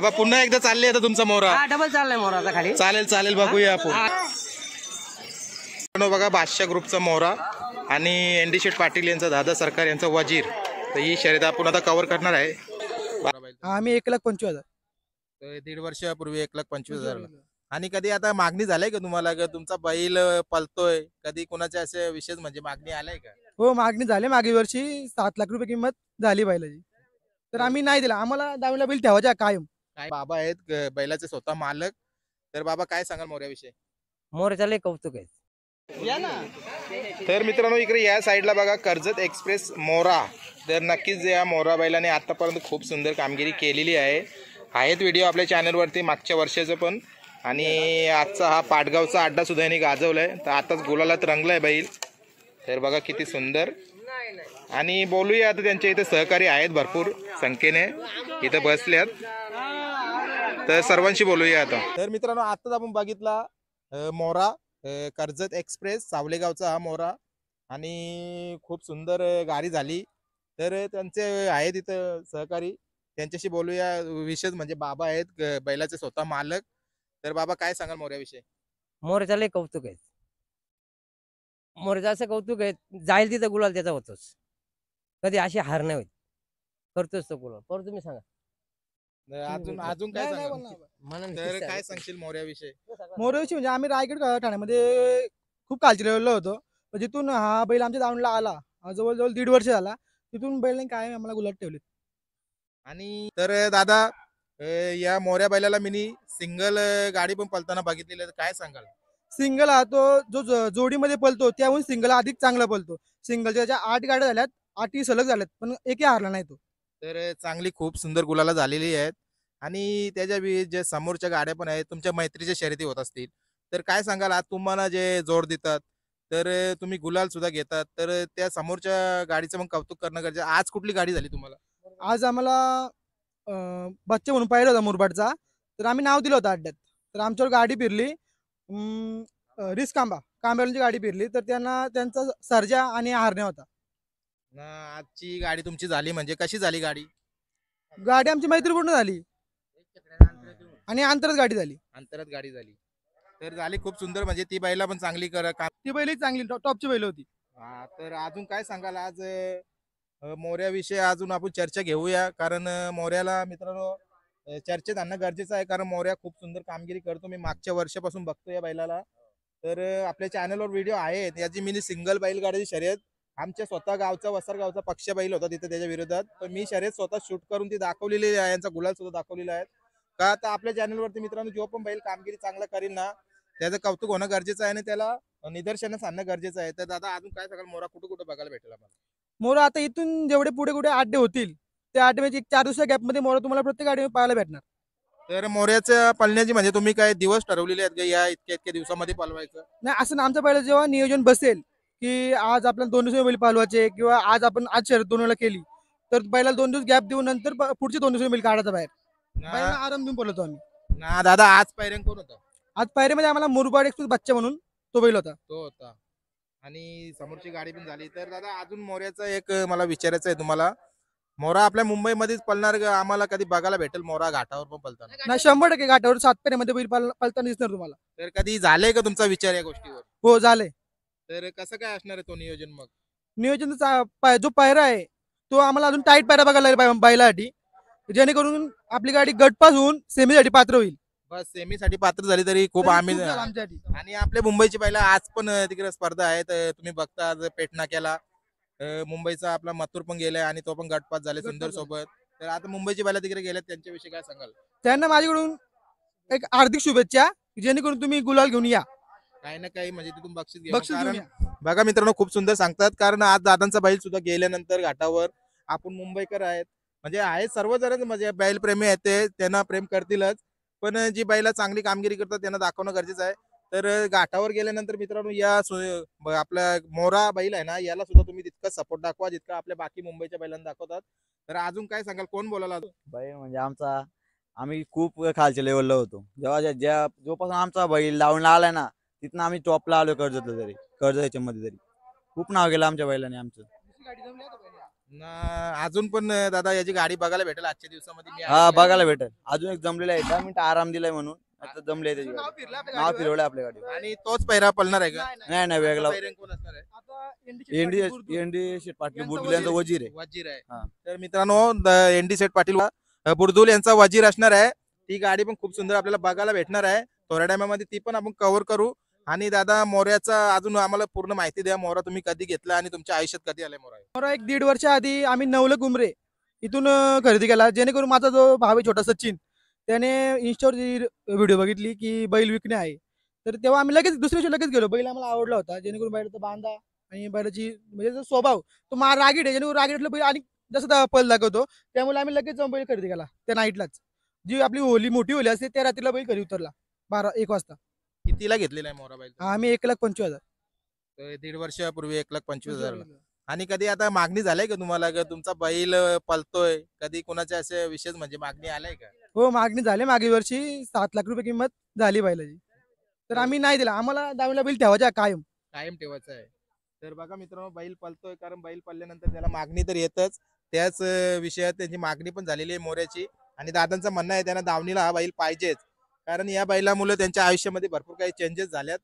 आबा पुन्हा एकदा चालले आता तुमचा मोरा? डबल चाललाय मोरा आता खाली. चालेल चालेल, बघूया आपण. बघा बादशाह ग्रुपचा मोरा आणि एनडी शेठ पाटील यांचा दादा सरकार यांचा वजीर. तर ही शर्यत आपण आता कव्हर करणार आहे. आम्ही 1,25,000. 1.5 वर्षापूर्वी 1,25,000. आणि कधी आता मागणी झालीय का तुम्हाला, का तुमचा बैल पलतोय, कधी कोणाचे असे विशेष म्हणजे मागणी आलाय का? हो, मागणी झाली. मागील वर्षी 7 लाख रुपये किंमत झाली बैलाची. तर आम्ही नाही दिला. आम्हाला दावणीला बैल ठेवायचा कायम. बाबा आहेत बैलाचे स्वतः मालक. तर बाबा काय सांगाल मोऱ्याविषयी? मोराचा लय कौतुक आहे. तर मित्रांनो इकडे या साईडला बघा कर्जत एक्सप्रेस मोरा. तर नक्कीच या मोरा बैलाने आतापर्यंत खूप सुंदर कामगिरी केलेली आहे. आहेत व्हिडिओ आपल्या चॅनलवरती मागच्या वर्षाचं पण. आणि आजचा हा पाटगावचा अड्डा सुद्धा यांनी गाजवलाय. तर आताच गुलालात रंगलाय बैल. तर बघा किती सुंदर. आणि बोलूया आता, त्यांच्या इथे सहकारी आहेत भरपूर संख्येने इथं बसल्यात. तर सर्वांशी बोलूया आता. तर मित्रांनो आताच आपण बघितला मोरा कर्जत एक्सप्रेस सावलेगावचा हा मोरा. आणि खूप सुंदर गाडी झाली. तर त्यांचे आहेत इथं सहकारी, त्यांच्याशी बोलूया. विशेष म्हणजे बाबा आहेत बैलाचे स्वतः मालक. तर बाबा काय सांगाल मोऱ्याविषयी? मोराचा लय कौतुक आहे. मोराचं असं कौतुक आहे, जाईल तिथं गुलाल त्याचा होतोच. कधी अशी हार नाही होत, करतोच तो गुलाल. पर तुम्ही सांगा अजून अजून काय सांगाल? तर काय सांगशील मोऱ्याविषयी? मोरविषयी म्हणजे आम्ही रायगड ठाण्यामध्ये खूप कालची लेवलला होतो. जिथून हा बैल आमच्या दावणीला आला, जवळजवळ 1.5 वर्ष झाला. तिथून बैलाने काय आम्हाला गुलाल ठेवले. आणि तर दादा या मोऱ्या बैलाला मिनी सिंगल गाडी पण पलताना बघितलेली आहे. काय सांगाल? सिंगल हा तो जो जोडीमध्ये पलतो त्याहून सिंगल अधिक चांगला पलतो. सिंगलच्या ज्या 8 गाड्या झाल्यात, 8ही सलग झाल्यात, पण एकही हारला नाही तो. तर चांगली खूप सुंदर गुलाला झालेली आहेत. आणि त्याच्या जे समोरच्या गाड्या पण आहेत, तुमच्या मैत्रीच्या शर्यती होत असतील. तर काय सांगाल, आज तुम्हाला जे जोड देतात, तर तुम्ही गुलाल सुद्धा घेतात, तर त्या समोरच्या गाडीचं मग कौतुक करणं गरजेचं. आज कुठली गाडी झाली तुम्हाला? आज आम्हाला बच्चे म्हणून पाहिलं होता मुरबाडचा. तर आम्ही नाव दिलं होतं अड्ड्यात. तर आमच्यावर गाडी फिरली, रिस्क कांब्याची गाडी फिरली. तर त्यांचा सर्जा आणि हारण्या होता. आजची गाडी तुमची झाली म्हणजे कशी झाली गाडी? गाडी आमची मैत्रीपूर्ण झाली आणि अंतरात गाडी झाली. अंतरात गाडी झाली. तर झाली खूप सुंदर. म्हणजे ती बैला पण चांगली ती बैल चांगली टॉपची बैल होती. तर अजून काय सांगाल आज मोऱ्याविषयी? अजून आपण चर्चा घेऊया, कारण मोऱ्याला मित्रांनो चर्चेत आणणं गरजेचं आहे, कारण मोऱ्या खूप सुंदर कामगिरी करतो. मी मागच्या वर्षापासून बघतो या बैलाला. तर आपल्या चॅनलवर व्हिडिओ आहेत याची. मिनी सिंगल बैलगाडी शर्यत आमच्या स्वतः गावचा वसर गावचा पक्ष बैल होता तिथे, त्याच्या विरोधात. तर मी शर्यत स्वतः शूट करून ती दाखवलेली आहे. यांचा गुलाल सुद्धा दाखवलेला आहे. का तर आपल्या चॅनलवरती मित्रांनो जो पण बैल कामगिरी चांगला करीन ना, त्याचं कौतुक होणं गरजेचं आहे आणि त्याला निदर्शनास आणणं गरजेचं आहे. तर दादा अजून काय सांगाल, मोरा कुठं कुठं बघायला भेटेल आम्हाला? मोरा आता इथून जेवढे पुढे कुठे अड्डे होतील, त्या अड्ड्यामध्ये 4 दिवसाच्या गॅपमध्ये मोरा तुम्हाला प्रत्येक गाडीमध्ये पाहायला भेटणार. तर मोऱ्याच्या पळण्याची म्हणजे तुम्ही काय दिवस ठरवलेले आहेत का या इतक्या इतक्या दिवसामध्ये पळवायचं? नाही, असं ना. आमचं पहिलं जेव्हा नियोजन बसेल की आज आपल्याला 2 दिवस बैल पालवायचे, किंवा आज शर्यत 2 वेळा केली, तर पहिला 2 दिवस गॅप देऊन नंतर पुढचे 2 दिवस बैल काढायचा बाहेर. बैलांना आराम देऊन पळवतो आम्ही. ना दादा आज पायऱ्यान कोण होता? आज पायरीमध्ये आम्हाला मुरबाड एक्सप्रेस बच्चा म्हणून तो बैल होता. तो होता. आणि समोरची गाडी पण झाली. तर दादा अजून मोऱ्याचं एक मला विचारायचं आहे तुम्हाला. मोरा आपल्या मुंबईमध्येच पळणार का? आम्हाला कधी बघायला भेटेल मोरा घाटावर पण पळताना? नाही, 100% घाटावर 7 फेऱ्यामध्ये बैल पळताना दिसणार तुम्हाला. तर कधी झालंय का तुमचा विचार या गोष्टीवर? हो, झालंय. तर कसं काय असणार आहे तो नियोजन मग? नियोजन जो पायरा आहे तो आम्हाला अजून टाईट पायरा बघायला लागेल बैलासाठी, जेणेकरून आपली गाडी गटपास होऊन सेमीसाठी पात्र होईल. बस सेमीसाठी पात्र झाली तरी खूप आम्ही. आमच्यासाठी. आणि आपल्या मुंबईची पहिला आज पण तिकडे स्पर्धा आहे. तर तुम्ही बघता आज पेटनाक्याला मुंबईचा आपला मथुर पण गेलाय आणि तो पण गटपास झाले सुंदर सोबत. तर आता मुंबईची बैला तिकडे गेल्यात, त्यांच्याविषयी काय सांगाल? त्यांना माझ्याकडून एक हार्दिक शुभेच्छा, जेणेकरून तुम्ही गुलाल घेऊन या. काही ना काही म्हणजे तिथून बक्षीस बक्षीस घेऊन कारण या. बघा मित्रांनो खूप सुंदर सांगतात, कारण आज दादांचा बैल सुद्धा गेल्यानंतर घाटावर आपण मुंबईकर आहेत म्हणजे आहेत सर्वजण, म्हणजे बैलप्रेमी आहेत ते, त्यांना प्रेम करतीलच. पण जी बैला चांगली कामगिरी करतात त्यांना दाखवणं गरजेचं आहे. तर घाटावर गेल्यानंतर मित्रांनो या आपला मोरा बैल आहे ना, याला सुद्धा तुम्ही तितका सपोर्ट दाखवा जितका आपल्या बाकी मुंबईच्या बैलांना दाखवतात. तर अजून काय सांगाल, कोण बोलायला? बैल म्हणजे आम्ही खूप खालच्या लेवलला होतो. जोपासून आमचा बैल लावून आलाय ना, तिथनं आम्ही टॉपला आलो. कर्जत याच्यामध्ये तरी खूप नाव गेलं आमच्या बैलाने आमचं. अजून पण दादा याची गाडी बघायला भेटेल आजच्या दिवसामध्ये मी हा ऐकलंय. बघायला भेटेल. अजून एक जमलेला आहे 10 मिनिटं आराम दिलाय म्हणून आता जमले त्याची नाव गाडी. फिरलं आपल्या नाव गाडीवर. फिरवलंय आपल्या गाडी. आणि तोच पहिरा पळणार आहे का? नाही नाही वेगळा पहिऱ्यान कोण असणार आहे? आता एनडी बुरदूर. एनडी शेट पाटील यांचा बुर्दुल यांचा वजीर आहे. वजीर आहे. हा. तर मित्रांनो एनडी सेठ पाटील बुर्दुल यांचा वजीर असणार आहे. ती गाडी पण खूप सुंदर आपल्याला बघायला भेटणार आहे. थोड्या टायमामध्ये ती पण आपण कव्हर करू. आणि दादा मोऱ्याचा अजून आम्हाला पूर्ण माहिती द्या. मोरा तुम्ही कधी घेतला आणि तुमच्या आयुष्यात कधी आलाय मोरा? मला 1-1.5 वर्ष आधी आम्ही नवलक उमरे इथून खरेदी केला. जेणेकरून माझा जो भाव आहे छोटा सचिन, त्याने इंस्टावरची व्हिडिओ बघितली की बैल विकणे आहे. तर तेव्हा आम्ही लगेच दुसऱ्या दिवशी लगेच गेलो. बैल आम्हाला आवडला होता. जेणेकरून बैलाचा बांधा आणि बैलाची म्हणजे जो स्वभाव तो रागीट आहे. जेणेकरून रागीटला बैल आणि जसं पल दाखवतो, त्यामुळे आम्ही लगेच जाऊन बैल खरेदी केला त्या नाईटलाच. जी आपली होली मोठी होली असते त्या रात्रीला बैल घरी उतरला 12-1 वाजता. कितीला घेतलेला आहे मोरा बैल? आम्ही 1,25,000. तर 1.5 वर्षापूर्वी 1,25,000. आणि कधी आता मागणी झालाय का तुम्हाला का तुमचा बैल पलतोय? कधी कोणाच्या असे विशेष म्हणजे मागणी आलाय का? हो मागणी झाली. मागील वर्षी 7 लाख रुपये किंमत झाली बैलाची. तर आम्ही नाही दिला. आम्हाला दावणीला बैल ठेवायचा कायम. कायम ठेवायचं आहे. तर बघा मित्रांनो बैल पलतोय कारण बैल पडल्यानंतर त्याला मागणी तर येतच. त्याच विषयात त्याची मागणी पण झालेली आहे मोऱ्याची. आणि दादांचं म्हणणं आहे त्यांना दावणीला हा बैल पाहिजेच. कारण या बैलामुळे त्यांच्या आयुष्यामध्ये भरपूर काही चेंजेस झाल्यात.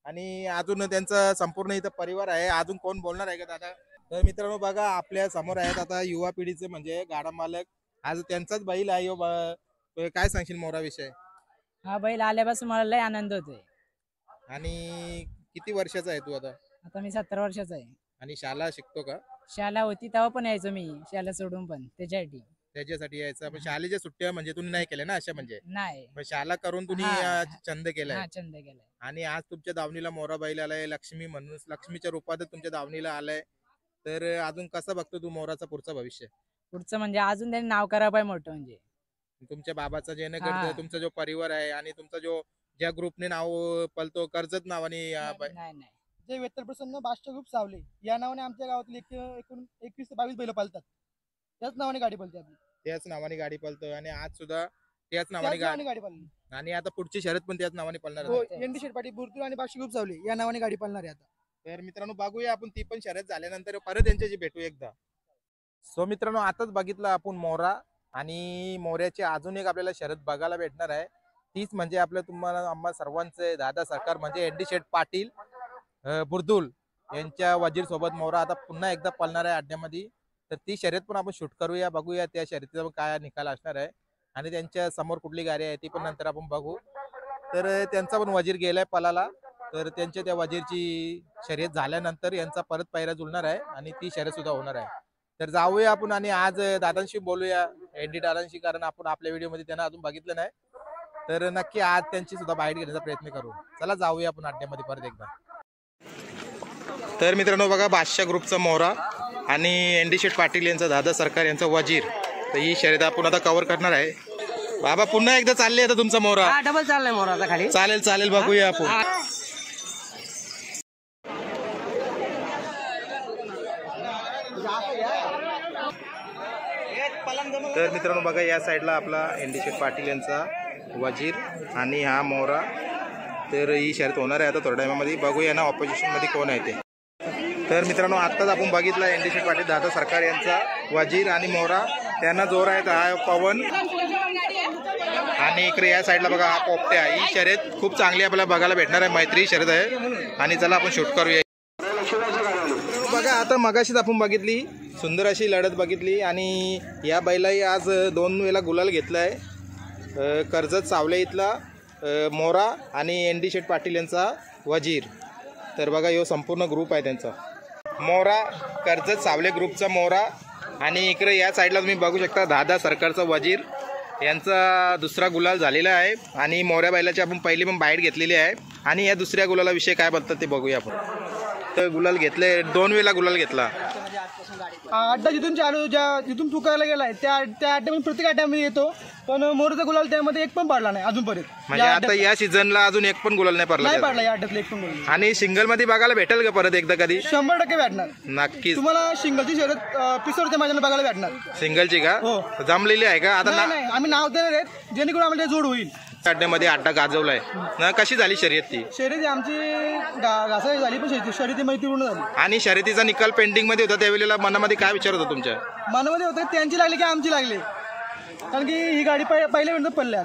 आणि अजून त्यांचा संपूर्ण इथं परिवार आहे. अजून कोण बोलणार आहे का दादा? तर मित्रांनो बघा आपल्या समोर आहेत आता युवा पिढीचे म्हणजे गाडा मालक. आज त्यांचाच बैल आहे. काय सांगशील मोरा विषय? हा बैल आल्यापासून मला लय आनंद होतोय. आणि किती वर्षाचा आहे तू आता? आता मी 17 वर्षाचा आहे. आणि शाळा शिकतो का? शाळा होती तेव्हा पण यायचो मी, शाळा सोडून पण त्याच्यासाठी. त्याच्यासाठी यायचं. पण शाळेच्या सुट्ट्या म्हणजे तुम्ही नाही केल्या ना अशा म्हणजे? नाही पण शाळा करून तुम्ही हा. छंद केलाय. हा छंद केलाय. आणि आज तुमच्या दावणीला मोरा बैल आलाय. लक्ष्मी म्हणून लक्ष्मीच्या रूपात तुमच्या दावणीला आलाय. तर अजून कसं बघतो तू मोराचं पुढचं भविष्य? पुढचं म्हणजे अजून त्यांनी नाव करा पाहिजे मोठं म्हणजे. तुमच्या बाबाचा हा. जेणेकरता तुमचा जो परिवार आहे आणि तुमचा जो ज्या ग्रुपने नाव पलतो कर्जत नावाने नाही नाही. जे वेतल प्रसन्न बादशाह ग्रुप सावले या नावाने आमच्या गावातील एकूण 21 ते 22 बैल पालतात. त्याच नावाने गाडी पळते आपली. त्याच नावाने गाडी पलतोय आणि आज सुद्धा त्याच नावाने त्याच नावाने गाडी पळली. आणि आता पुढची शर्यत पण त्याच नावाने पळणार हो आहे. एनडी शेठ पाटील बुरदुल आणि बादशाह ग्रुप सावले या नावाने गाडी पळणार आहे आता. तर मित्रांनो बघूया आपण ती पण शर्यत झाल्यानंतर परत यांच्याशी भेटू एकदा. सो मित्रांनो आताच बघितलं आपण मोरा आणि मोऱ्याची अजून एक आपल्याला शर्यत बघायला भेटणार आहे. तीच म्हणजे आपलं तुम्हाला आम्हा सर्वांचे दादा सरकार म्हणजे एनडी शेठ पाटील बुर्दुल यांच्या वजीर सोबत मोरा आता पुन्हा एकदा पळणार आहे अड्ड्यामध्ये. तर ती शर्यत पण आपण शूट करूया बघूया त्या शर्यतीचा काय निकाल असणार आहे आणि त्यांच्या समोर कुठली गाडी आहे ती पण नंतर आपण बघू. तर त्यांचा पण वजीर गेलाय पलाला. तर त्यांच्या त्या वजीरची शर्यत झाल्यानंतर यांचा परत पायऱ्या जुळणार आहे आणि ती शर्यत सुद्धा होणार आहे. तर जाऊया आपण आणि आज दादांशी बोलूया एनडी दादांशी कारण आपण आपल्या व्हिडिओमध्ये त्यांना अजून बघितलं नाही. तर नक्की आज त्यांची सुद्धा बाईट घेण्याचा प्रयत्न करू. चला जाऊया आपण अड्ड्यामध्ये परत एकदा. तर मित्रांनो बघा बादशाह ग्रुपचा मोरा आणि एनडी शेठ पाटील यांचा दादा सरकार यांचा वजीर. तर ही शर्यत आपण आता कव्हर करणार आहे. बाबा पुन्हा एकदा चालले आता तुमचा मोरा? डबल चाललाय मोराचा खाली. चालेल चालेल बघूया आपण. तर मित्रांनो बघा या साईडला आपला एनडी शेठ पाटील यांचा वजीर आणि हा मोरा. तर ही शर्यत होणार आहे आता थोड्या टायमामध्ये. बघूया ना ऑपोजिशन मध्ये कोण आहे ते. तर मित्रांनो आत्ताच आपण बघितलं एनडी शेठ पाटील दादा सरकार यांचा वजीर आणि मोरा. त्यांना जोर आहे हा पवन आणि इकडे या साईडला बघा हा पोपट्या. ही शर्यत खूप चांगली आपल्याला बघायला भेटणार आहे. मैत्री शर्यत आहे आणि चला आपण शूट करूया. बघा आता मगाशीच आपण बघितली सुंदर अशी लढत बघितली आणि या बैलाही आज 2 वेळेला गुलाल घेतलाय. कर्जत सावले इथला मोरा आणि एनडी शेठ पाटील यांचा वजीर. तर बघा यो संपूर्ण ग्रुप आहे त्यांचा. मोरा कर्जत सावले ग्रुपचा मोरा आणि इकडे या साईडला तुम्ही बघू शकता दादा सरकारचा वजीर यांचा दुसरा गुलाल झालेला आहे. आणि मोऱ्या बैलाची आपण पहिली पण बाईट घेतलेली आहे आणि या दुसऱ्या गुलाला विषय काय बोलतात ते बघूया आपण. तर गुलाल घेतले 2 वेळेला गुलाल घेतला. अड्डा जिथून चालू जिथून चुकायला गेलाय त्या अड्ड्यामध्ये प्रत्येक अड्ड्यामध्ये येतो. पण मोरचा गुलाल त्यामध्ये एक पण पडला नाही अजूनपर्यंत. म्हणजे आता या सीझनला अजून एक पण गुलाल नाही नाही पडला पडला या अड्ड्यातला एक पण गुलाल. आणि सिंगल मध्ये बघायला भेटेल का परत एकदा कधी? 100% भेटणार. नक्कीच. तुम्हाला सिंगलची शर्यत पिसोरच्या मैदानात बघायला भेटणार. सिंगलची का? हो. जमलेली आहे का आता? नाही आम्ही नाव देणार आहेत जेणेकरून आम्हाला जोड होईल. अड्ड्यामध्ये अड्डा गाजवलाय ना, कशी झाली शर्यत ती? शर्यती आमची घासाघास झाली, पण शर्यती मैत्रीपूर्ण झाली. आणि शर्यतीचा निकाल पेंडिंग मध्ये होता त्यावेळेला मनामध्ये काय विचार होता तुमच्या? मनामध्ये होतं त्यांची लागली की आमची लागली, कारण की ही गाडी पहिल्या मिनिटात पडल्या.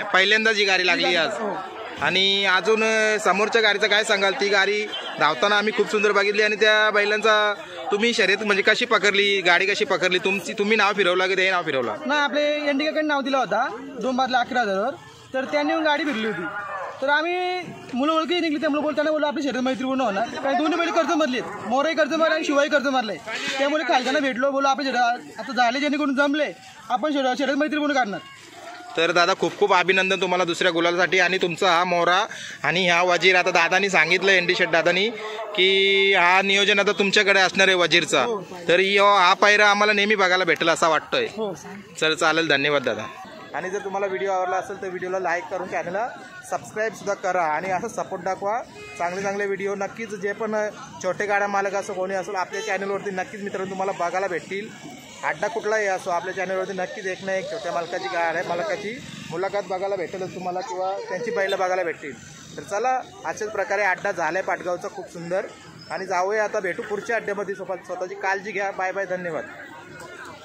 पहिल्यांदाच ही गाडी लागली आज. हो. आणि अजून समोरच्या गाडीचं काय सांगाल? ती गाडी धावताना आम्ही खूप सुंदर बघितली आणि त्या बैलांचा तुम्ही शर्यत म्हणजे कशी पकडली, गाडी कशी पकडली, तुम्ही नाव फिरवला की ते नाव फिरवला? नाही, आपले इंडिकाकडे नाव दिला होता 2,11,000 तर त्यांनी येऊन गाडी फिरली होती. तर आम्ही मुलं ओळखी निघली, त्यामुळे बोलताना बोललो आपली शर्यत मैत्रीपूर्ण होणार. काही दोन्ही बैल कर्ज मारले, मोराही कर्ज मारले आणि शिवाही कर्ज मारले. त्यामुळे खालताना भेटलो, बोलो आपले शर्यत आता झाले, जेणेकरून जमले आपण शर्यत मैत्रीपूर्ण काढणार. तर दादा खूप खूप अभिनंदन तुम्हाला दुसऱ्या गुलालासाठी. आणि तुमचा हा मोरा आणि हा वजीर, आता दादानी सांगितलं एनडी शेट दादानी की हा नियोजन आता तुमच्याकडे असणार आहे वजीरचा. तर हा पायरा आम्हाला नेहमी बघायला भेटेल असं वाटतंय. चल चालेल, धन्यवाद दादा. आणि जर तुम्हाला व्हिडिओ आवडला असेल तर व्हिडिओला लाईक करून चॅनलला सबस्क्राईब सुद्धा करा आणि असं सपोर्ट दाखवा. चांगले चांगले व्हिडिओ नक्कीच जे पण छोटे गाड्या मालक असो कोणी असेल आपल्या चॅनलवरती नक्कीच मित्रांनो तुम्हाला बघायला भेटतील. अड्डा कुठलाही असो आपल्या चॅनलवरती नक्कीच एक ना एक छोट्या मालकाची गाड्या मालकाची मुलाखत बघायला भेटेलच तुम्हाला, किंवा त्यांची बैलं बघायला भेटतील. तर चला, अशाच प्रकारे अड्डा झालाय पाटगावचा खूप सुंदर. आणि जाऊया आता, भेटू पुढच्या अड्ड्यामध्ये. स्वतःची काळजी घ्या. बाय बाय, धन्यवाद.